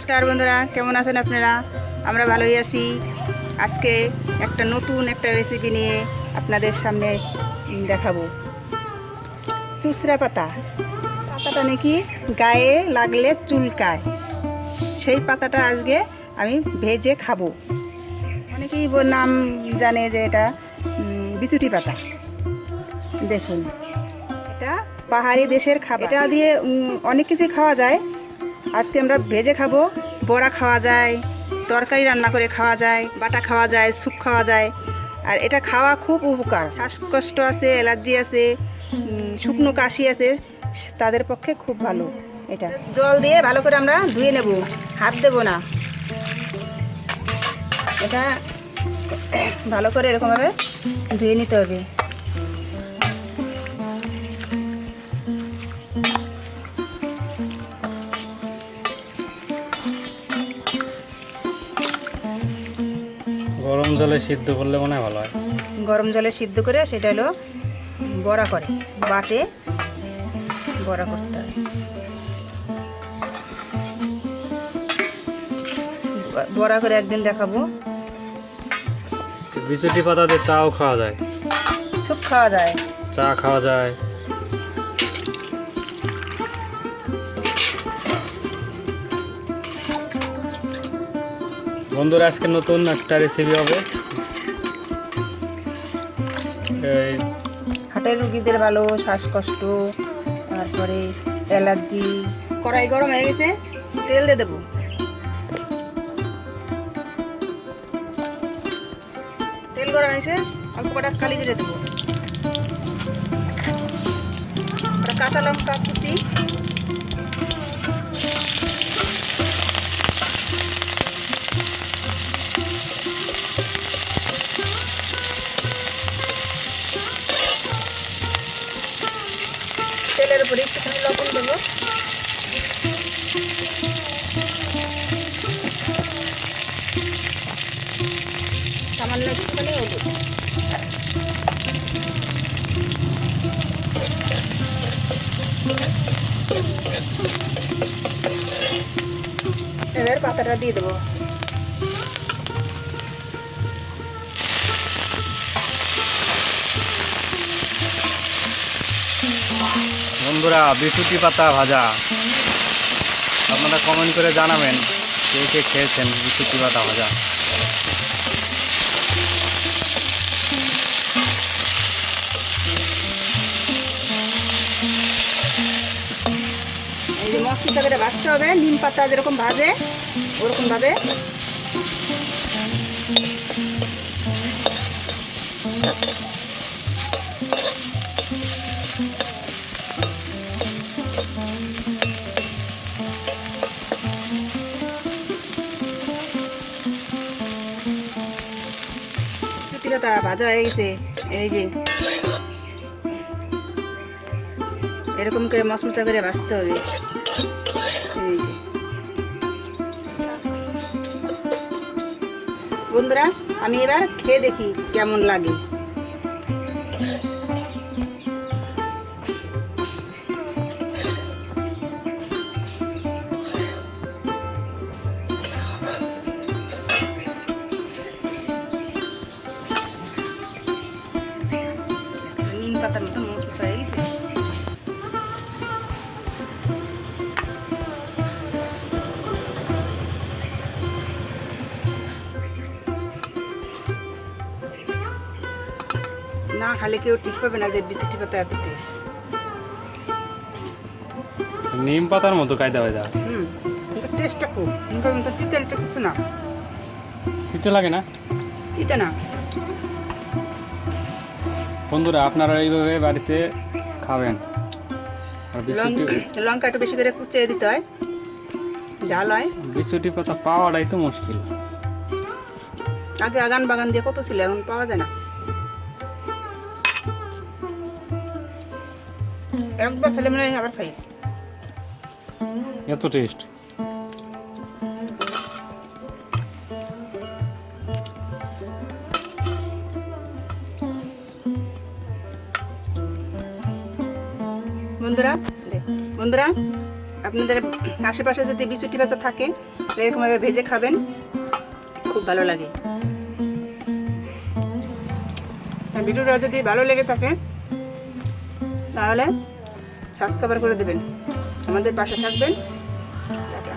নমস্কার বন্ধুরা, কেমন আছেন আপনারা? আমরা ভালোই আছি। আজকে একটা নতুন রেসিপি নিয়ে আপনাদের সামনে দেখাবো। চুচড়া পাতাটা নাকি গায়ে লাগলে চুলকায়, সেই পাতাটা আজকে আমি ভেজে খাবো। অনেকেই নাম জানে যে এটা বিচুটি পাতা। দেখুন, এটা পাহাড়ি দেশের খাবার। এটা দিয়ে অনেক কিছু খাওয়া যায়। আজকে আমরা ভেজে খাবো। বড়া খাওয়া যায়, তরকারি রান্না করে খাওয়া যায়, বাটা খাওয়া যায়, স্যুপ খাওয়া যায়। আর এটা খাওয়া খুব উপকার। শ্বাসকষ্ট আছে, অ্যালার্জি আছে, শুকনো কাশি আছে, তাদের পক্ষে খুব ভালো। এটা জল দিয়ে ভালো করে আমরা ধুয়ে নেব, হাত দেব না। এটা ভালো করে এরকমভাবে ধুয়ে নিতে হবে। গরম জলে সিদ্ধ করলে মনে হয় ভালো হয়। গরম জলে সিদ্ধ করে সেটা হলো বড়া করে, বাটে বড়া করতে হয়। বড়া করে একদিন দেখাবো। বিচুটি পাতাতে চাও খাওয়া যায়, স্যুপ খাওয়া যায়, চা খাওয়া যায়। বন্ধুরা, আজকে নতুন একটা রেসিপি হবে। হার্টের রুগীদের ভালো, শ্বাসকষ্ট, তারপরে অ্যালার্জি। কড়াই গরম হয়ে গেছে, তেল দিয়ে দেবো। তেল গরম হয়েছে, অল্প কটা কালি জিরে দেবো, কাঁচা লঙ্কা কুচি, তেলের উপরে একটুখানি লবণ দেবো, সামান্য একটুখানি হলুদ। এবার পাতাটা দিয়ে দেবো। বন্ধুরা, বিচুটি পাতা ভাজা, আপনারা কমেন্ট করে জানাবেন কে কে খেয়েছেন বিচুটি পাতা ভাজা। এই যে মশলা করে ভাজতে হবে, নিম পাতা যেরকম ভাজে ওরকম ভাবে। বিচুটি পাতা ভাজা হয়ে গেছে। এই যে এরকম করে মশমুচা করে ভাজতে হবে। এই যে বন্ধুরা, আমি এবার খেয়ে দেখি কেমন লাগে। নিম পাতার মতো মশমুচা হয়ে গেছে। না খালে কেউ ঠিক পাবে না যে বিচুটি পাতা এত টেস্ট। নিম পাতার মতো কায়দা ভাজা। কিন্তু টেস্টটা খুব, কিন্তু তিতেলটা কিছু না। তিতে লাগে না? তিতে না। বন্ধুরা, আপনারা এইভাবে বাড়িতে খাবেন। আর লঙ্কা একটু বেশি করে কুচিয়ে দিতে হয়, ঝাল হয়। বিচুটি পাতা পাওয়াটাই তো মুশকিল। আগে আগান বাগান দিয়ে কত ছিল, এখন পাওয়া যায় না। একবার খেলে মনে হয় আবার খাই। এত টেস্ট। বন্ধুরা, আপনাদের আশেপাশে যদি বিচুটি পাতা থাকে এরকমভাবে ভেজে খাবেন, খুব ভালো লাগে। আর ভিডিওটা যদি ভালো লেগে থাকে তাহলে সাবস্ক্রাইব করে দেবেন, আমাদের পাশে থাকবেন। টাটা।